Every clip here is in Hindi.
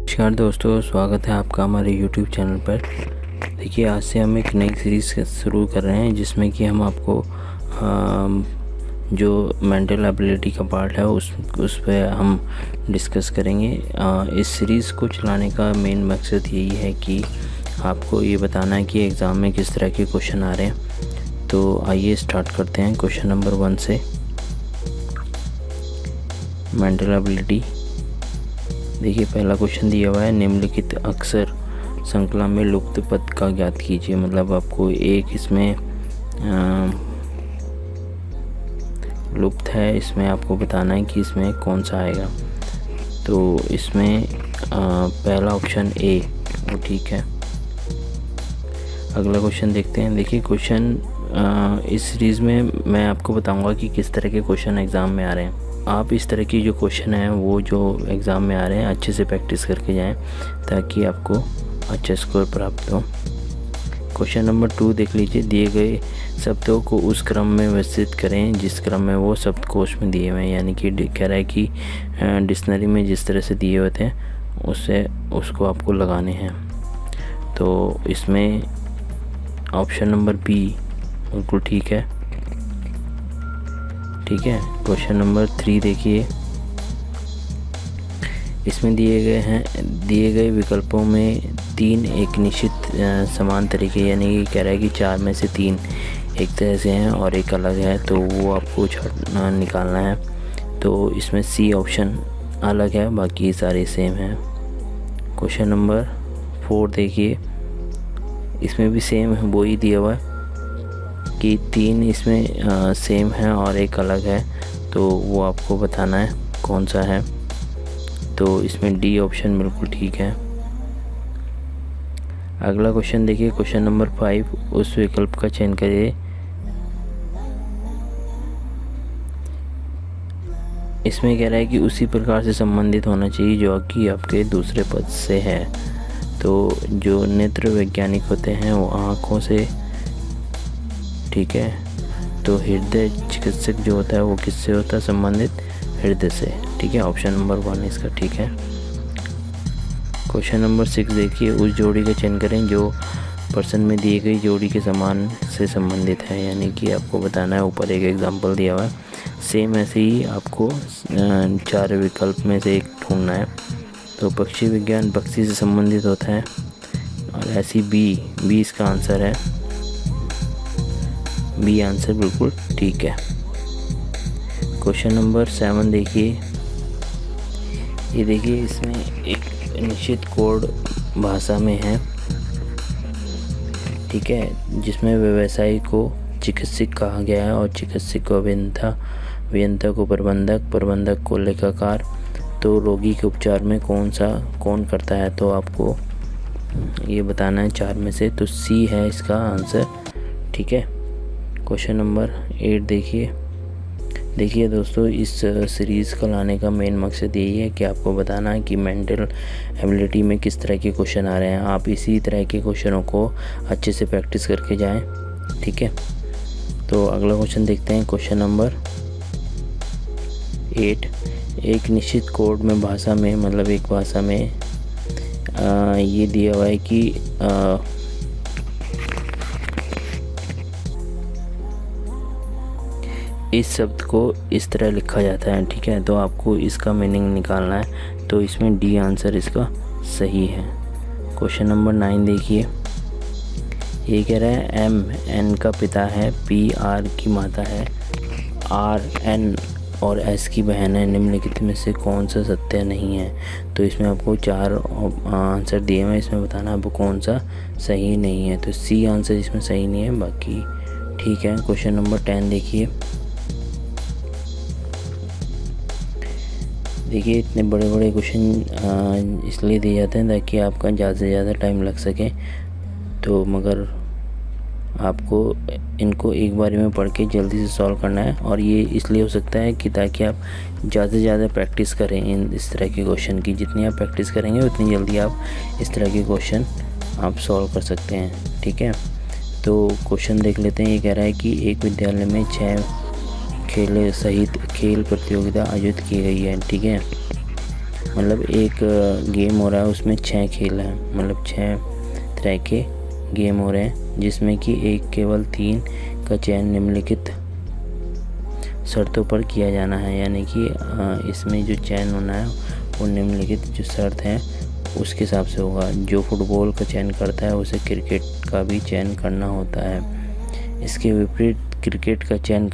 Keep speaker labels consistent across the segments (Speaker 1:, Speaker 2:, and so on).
Speaker 1: नमस्कार दोस्तों, स्वागत है आपका हमारे YouTube चैनल पर। देखिए, आज से हम एक नई सीरीज़ शुरू कर रहे हैं जिसमें कि हम आपको जो मेंटल एबिलिटी का पार्ट है उस पर हम डिस्कस करेंगे। इस सीरीज़ को चलाने का मेन मकसद यही है कि आपको ये बताना है कि एग्ज़ाम में किस तरह के क्वेश्चन आ रहे हैं। तो आइए स्टार्ट करते हैं क्वेश्चन नंबर 1 से। Mental ability. देखिए, पहला क्वेश्चन दिया हुआ है, निम्नलिखित अक्षर श्रृंखला में लुप्त पद का ज्ञात कीजिए। मतलब आपको एक इसमें लुप्त है, इसमें आपको बताना है कि इसमें कौन सा आएगा। तो इसमें पहला ऑप्शन ए वो ठीक है। अगला क्वेश्चन देखते हैं। देखिए, क्वेश्चन इस सीरीज़ में मैं आपको बताऊंगा कि किस तरह के क्वेश्चन एग्ज़ाम में आ रहे हैं। आप इस तरह की जो क्वेश्चन हैं वो जो एग्ज़ाम में आ रहे हैं अच्छे से प्रैक्टिस करके जाएं ताकि आपको अच्छा स्कोर प्राप्त हो। क्वेश्चन नंबर 2 देख लीजिए। दिए गए शब्दों को उस क्रम में व्यवस्थित करें जिस क्रम में वो शब्दकोश में दिए हुए हैं। यानी कि कह रहा है कि डिक्शनरी में जिस तरह से दिए हुए थे उसको आपको लगाने हैं। तो इसमें ऑप्शन नंबर बी बिल्कुल ठीक है। ठीक है। क्वेश्चन नंबर 3 देखिए। इसमें दिए गए विकल्पों में 3 एक निश्चित समान तरीके, यानी कि कह रहा है कि 4 में से 3 एक तरह से हैं और एक अलग है, तो वो आपको निकालना है। तो इसमें सी ऑप्शन अलग है, बाकी सारे सेम हैं। क्वेश्चन नंबर 4 देखिए। इसमें भी सेम है, वो ही दिया हुआ है कि 3 इसमें सेम है और एक अलग है, तो वो आपको बताना है कौन सा है। तो इसमें डी ऑप्शन बिल्कुल ठीक है। अगला क्वेश्चन देखिए। क्वेश्चन नंबर 5, उस विकल्प का चयन करिए। इसमें कह रहा है कि उसी प्रकार से संबंधित होना चाहिए जो कि आपके दूसरे पद से है। तो जो नेत्र वैज्ञानिक होते हैं वो आँखों से, ठीक है। तो हृदय चिकित्सक जो होता है वो किससे होता है संबंधित? हृदय से, ठीक है। ऑप्शन नंबर 1 इसका ठीक है। क्वेश्चन नंबर 6 देखिए। उस जोड़ी का चयन करें जो प्रश्न में दी गई जोड़ी के समान से संबंधित है। यानी कि आपको बताना है, ऊपर एक एग्जांपल दिया हुआ है, सेम ऐसे ही आपको 4 विकल्प में से एक ढूंढना है। तो पक्षी विज्ञान पक्षी से संबंधित होता है और ऐसी बी इसका आंसर है। बी आंसर बिल्कुल ठीक है। क्वेश्चन नंबर 7 देखिए। ये देखिए, इसमें एक निश्चित कोड भाषा में है, ठीक है, जिसमें व्यवसायी को चिकित्सक कहा गया है और चिकित्सक को अभियंता को प्रबंधक को लेखाकार। तो रोगी के उपचार में कौन करता है? तो आपको ये बताना है 4 में से। तो सी है इसका आंसर, ठीक है। क्वेश्चन नंबर 8 देखिए दोस्तों, इस सीरीज़ को लाने का मेन मकसद यही है कि आपको बताना है कि मेंटल एबिलिटी में किस तरह के क्वेश्चन आ रहे हैं। आप इसी तरह के क्वेश्चनों को अच्छे से प्रैक्टिस करके जाएं, ठीक है। तो अगला क्वेश्चन देखते हैं। क्वेश्चन नंबर 8, एक निश्चित कोड में भाषा में, मतलब एक भाषा में ये दिया हुआ है कि इस शब्द को इस तरह लिखा जाता है, ठीक है। तो आपको इसका मीनिंग निकालना है। तो इसमें डी आंसर इसका सही है। क्वेश्चन नंबर 9 देखिए। ये कह रहा है एम एन का पिता है, पी आर की माता है, आर एन और एस की बहन है। निम्नलिखित में से कौन सा सत्य नहीं है? तो इसमें आपको 4 आंसर दिए हुए हैं, इसमें बताना आपको कौन सा सही नहीं है। तो सी आंसर इसमें सही नहीं है, बाकी ठीक है। क्वेश्चन नंबर 10 देखिए। देखिए, इतने बड़े बड़े क्वेश्चन इसलिए दिए जाते हैं ताकि आपका ज़्यादा से ज़्यादा टाइम लग सके। तो मगर आपको इनको एक बारी में पढ़ के जल्दी से सॉल्व करना है, और ये इसलिए हो सकता है कि ताकि आप ज़्यादा से ज़्यादा प्रैक्टिस करें इस तरह के क्वेश्चन की। जितनी आप प्रैक्टिस करेंगे उतनी जल्दी आप इस तरह के क्वेश्चन आप सॉल्व कर सकते हैं, ठीक है। तो क्वेश्चन देख लेते हैं। ये कह रहा है कि एक विद्यालय में 6 खेल सहित खेल प्रतियोगिता आयोजित की गई है, ठीक है। मतलब एक गेम हो रहा है, उसमें 6 खेल हैं, मतलब 6 तरह के गेम हो रहे हैं, जिसमें कि एक केवल 3 का चयन निम्नलिखित शर्तों पर किया जाना है। यानी कि इसमें जो चयन होना है वो निम्नलिखित जो शर्त हैं उसके हिसाब से होगा। जो फुटबॉल का चयन करता है उसे क्रिकेट का भी चयन करना होता है। इसके विपरीत क्रिकेट का चयन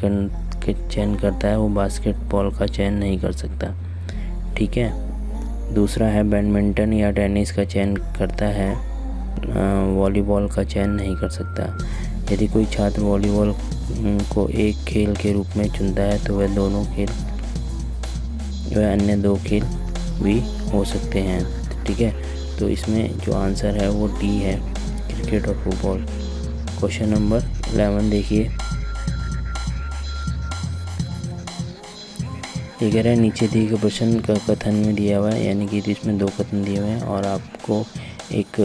Speaker 1: करता है वो बास्केटबॉल का चयन नहीं कर सकता। ठीक है। दूसरा है बैडमिंटन या टेनिस का चयन करता है, वॉलीबॉल का चयन नहीं कर सकता। यदि कोई छात्र वॉलीबॉल को एक खेल के रूप में चुनता है तो वह अन्य 2 खेल भी हो सकते हैं। ठीक है। तो इसमें जो आंसर है वो डी है, क्रिकेट और फुटबॉल। क्वेश्चन नंबर 11 देखिए। ये कह रहा है नीचे दिए गए प्रश्न का कथन में दिया हुआ है, यानी कि इसमें 2 कथन दिए हुए हैं और आपको एक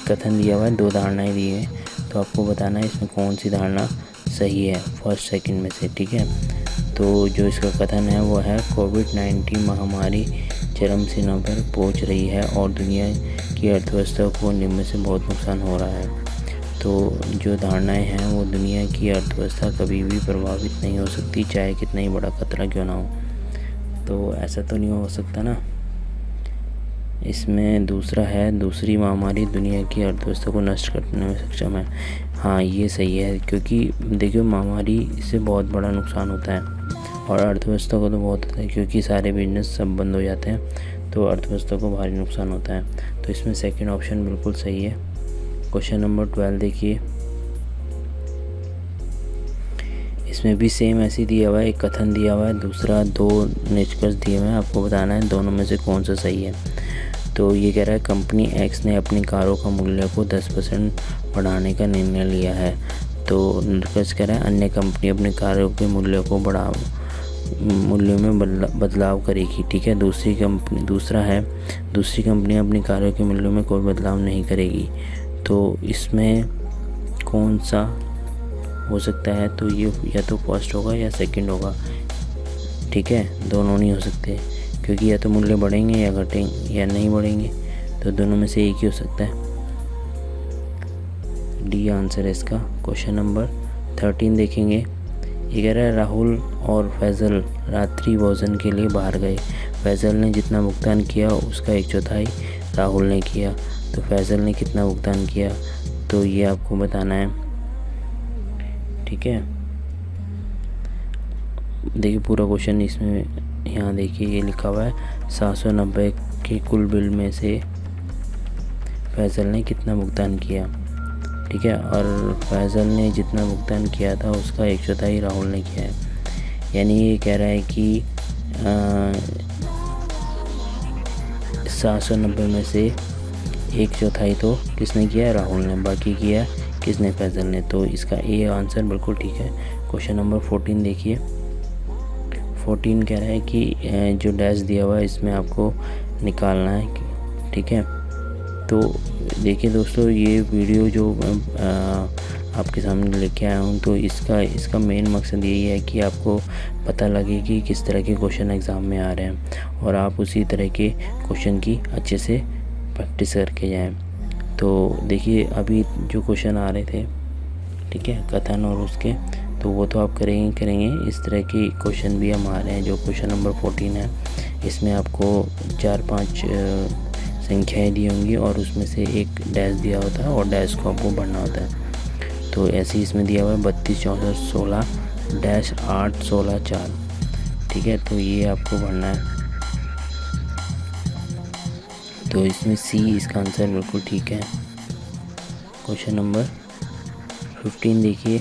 Speaker 1: कथन दिया हुआ है, 2 धारणाएं दी हैं, तो आपको बताना है इसमें कौन सी धारणा सही है, फर्स्ट सेकंड में से। ठीक है। तो जो इसका कथन है वो है कोविड-19 महामारी चरम सीमा पर पहुंच रही है और दुनिया की अर्थव्यवस्था को निम्न से बहुत नुकसान हो रहा है। तो जो धारणाएं हैं वो दुनिया की अर्थव्यवस्था कभी भी प्रभावित नहीं हो सकती, चाहे कितना ही बड़ा खतरा क्यों ना हो। तो ऐसा तो नहीं हो सकता ना। इसमें दूसरा है दूसरी महामारी दुनिया की अर्थव्यवस्था को नष्ट करने में सक्षम है। हाँ, ये सही है, क्योंकि देखिए महामारी से बहुत बड़ा नुकसान होता है और अर्थव्यवस्था को तो बहुत होता है, क्योंकि सारे बिजनेस सब बंद हो जाते हैं, तो अर्थव्यवस्था को भारी नुकसान होता है। तो इसमें सेकंड ऑप्शन बिल्कुल सही है। क्वेश्चन नंबर 12 देखिए। इसमें भी सेम ऐसे दिया हुआ है, एक कथन दिया हुआ है, दूसरा 2 निष्कर्ष दिए हुए हैं, आपको बताना है दोनों में से कौन सा सही है। तो ये कह रहा है कंपनी एक्स ने अपनी कारों का मूल्य को 10% बढ़ाने का निर्णय लिया है। तो निष्कर्ष कह रहा है अन्य कंपनी अपनी कारों के मूल्य में बदलाव करेगी। ठीक है। दूसरी कंपनी अपनी कारों के मूल्य में कोई बदलाव नहीं करेगी। तो इसमें कौन सा हो सकता है? तो ये या तो फर्स्ट होगा या सेकंड होगा। ठीक है। दोनों नहीं हो सकते, क्योंकि या तो मूल्य बढ़ेंगे या घटेंगे या नहीं बढ़ेंगे, तो दोनों में से एक ही हो सकता है। डी आंसर है इसका। क्वेश्चन नंबर 13 देखेंगे। ये कह रहा है राहुल और फैज़ल रात्रि भोजन के लिए बाहर गए। फैज़ल ने जितना भुगतान किया उसका 1/4 राहुल ने किया। तो फैज़ल ने कितना भुगतान किया, तो ये आपको बताना है। ठीक है। देखिए पूरा क्वेश्चन इसमें यहाँ देखिए ये लिखा हुआ है 790 के कुल बिल में से फैज़ल ने कितना भुगतान किया। ठीक है। और फैज़ल ने जितना भुगतान किया था उसका 1/4 राहुल ने किया है। यानी ये कह रहा है कि 790 में से 1/4 तो किसने किया? राहुल ने। बाकी किया किसने? फैज़ल ने। तो इसका ए आंसर बिल्कुल ठीक है। क्वेश्चन नंबर 14 देखिए। 14 कह रहा है कि जो डैश दिया हुआ है इसमें आपको निकालना है। ठीक है। तो देखिए दोस्तों, ये वीडियो जो आपके सामने लेके आया हूँ, तो इसका मेन मकसद यही है कि आपको पता लगे कि किस तरह के क्वेश्चन एग्ज़ाम में आ रहे हैं और आप उसी तरह के क्वेश्चन की अच्छे से प्रैक्टिस करके जाएं। तो देखिए अभी जो क्वेश्चन आ रहे थे, ठीक है, कथन और उसके, तो वो तो आप करेंगे। इस तरह के क्वेश्चन भी हम आ रहे हैं। जो क्वेश्चन नंबर 14 है इसमें आपको 4-5 संख्याएं दी होंगी और उसमें से एक डैश दिया होता है और डैश को आपको भरना होता है। तो ऐसे ही इसमें दिया हुआ है 32, 14, 16 डैश 8, 16, 4। ठीक है। तो ये आपको भरना है। तो इसमें सी इसका आंसर बिल्कुल ठीक है। क्वेश्चन नंबर 15 देखिए।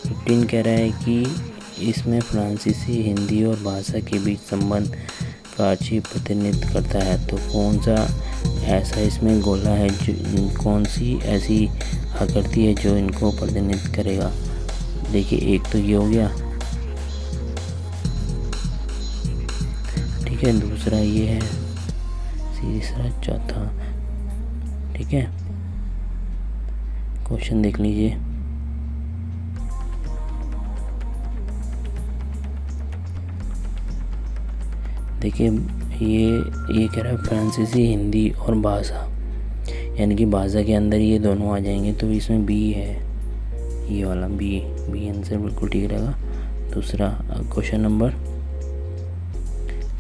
Speaker 1: 15 कह रहा है कि इसमें फ्रांसीसी हिंदी और भाषा के बीच संबंध का अच्छी प्रतिनिधित्व करता है। तो कौन सा ऐसा इसमें गोला है, जो कौन सी ऐसी आकृति है जो इनको प्रतिनिधित्व करेगा? देखिए एक तो ये हो गया, ठीक है, दूसरा ये है, तीसरा, चौथा। ठीक है। क्वेश्चन देख लीजिए। देखिए ये कह रहा है फ्रांसीसी, हिंदी और भाषा, यानी कि भाषा के अंदर ये दोनों आ जाएंगे, तो इसमें बी है, ये वाला बी आंसर बिल्कुल ठीक रहेगा। दूसरा क्वेश्चन नंबर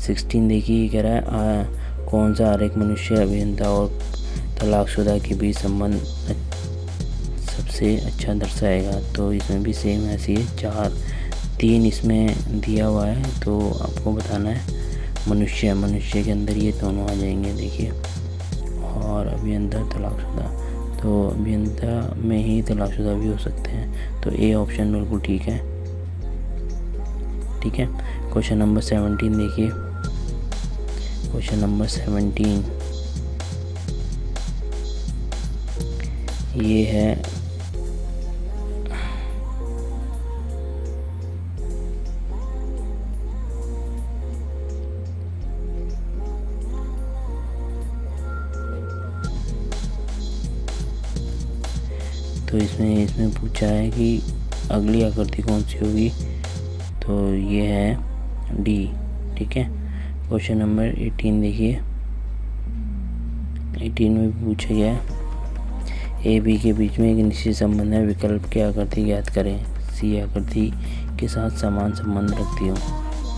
Speaker 1: 16 देखिए, ये कह रहा है कौन सा आरेख मनुष्य, अभियंता और तलाकशुदा के बीच संबंध सबसे अच्छा दर्शाएगा। तो इसमें भी सेम ऐसी है, 3 इसमें दिया हुआ है, तो आपको बताना है मनुष्य के अंदर ये दोनों आ जाएंगे। देखिए, और अभियंता तलाकशुदा, तो अभियंता में ही तलाकशुदा भी हो सकते हैं, तो ए ऑप्शन बिल्कुल ठीक है। ठीक है, क्वेश्चन नंबर 17 देखिए, क्वेश्चन नंबर 17 ये है तो इसमें पूछा है कि अगली आकृति कौन सी होगी, तो ये है डी। ठीक है, क्वेश्चन नंबर 18 देखिए, 18 में पूछा गया है ए बी के बीच में एक निश्चित संबंध है, विकल्प की आकृति ज्ञात करें। सी आकृति के साथ समान संबंध रखती हो।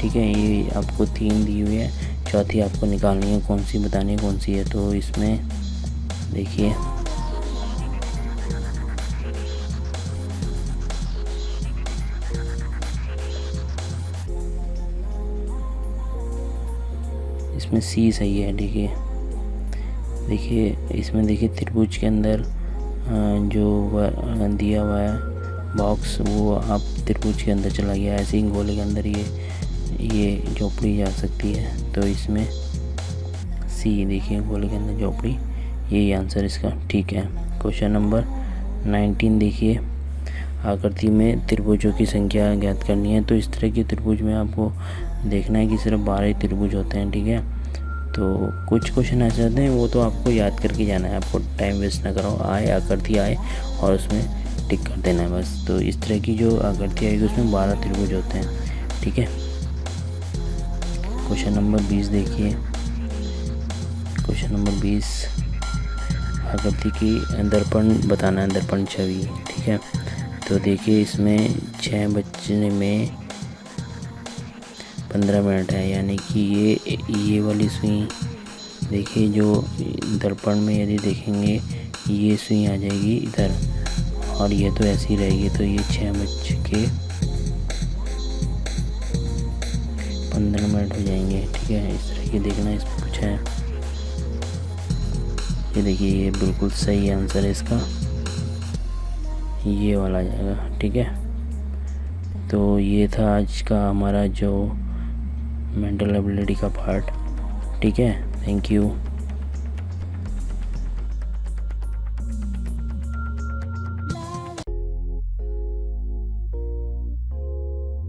Speaker 1: ठीक है, ये आपको 3 दी हुई है, चौथी आपको निकालनी है, कौन सी बतानी है कौन सी है। तो इसमें देखिए, इसमें सी सही है। देखिए इसमें देखिए त्रिभुज के अंदर जो दिया हुआ है बॉक्स, वो आप त्रिभुज के अंदर चला गया, ऐसे ही गोले के अंदर ये झोपड़ी जा सकती है। तो इसमें सी देखिए, गोले के अंदर झोपड़ी, यही आंसर इसका ठीक है। क्वेश्चन नंबर 19 देखिए, आकृति में त्रिभुजों की संख्या ज्ञात करनी है। तो इस तरह की त्रिभुज में आपको देखना है कि सिर्फ 12 त्रिभुज होते हैं। ठीक है, तो कुछ क्वेश्चन ऐसे होते हैं, वो तो आपको याद करके जाना है, आपको टाइम वेस्ट ना करो, आकृति आए और उसमें टिक कर देना है बस। तो इस तरह की जो आकृति आएगी उसमें 12 त्रिभुज होते हैं। ठीक है, क्वेश्चन नंबर 20 देखिए, क्वेश्चन नंबर 20 आकृति की दर्पण बताना है, दर्पण छवि। ठीक है, तो देखिए इसमें 6 बजने में 15 मिनट है, यानी कि ये वाली सुई देखिए, जो दर्पण में यदि देखेंगे ये सुई आ जाएगी इधर, और ये तो ऐसी रहेगी, तो ये 6:15 हो जाएंगे। ठीक है, इस तरह की देखना, इसमें पूछा है। ये देखिए, ये बिल्कुल सही आंसर है इसका, ये वाला आ जाएगा। ठीक है, तो ये था आज का हमारा जो मेंटल एबिलिटी का पार्ट। ठीक है, थैंक यू।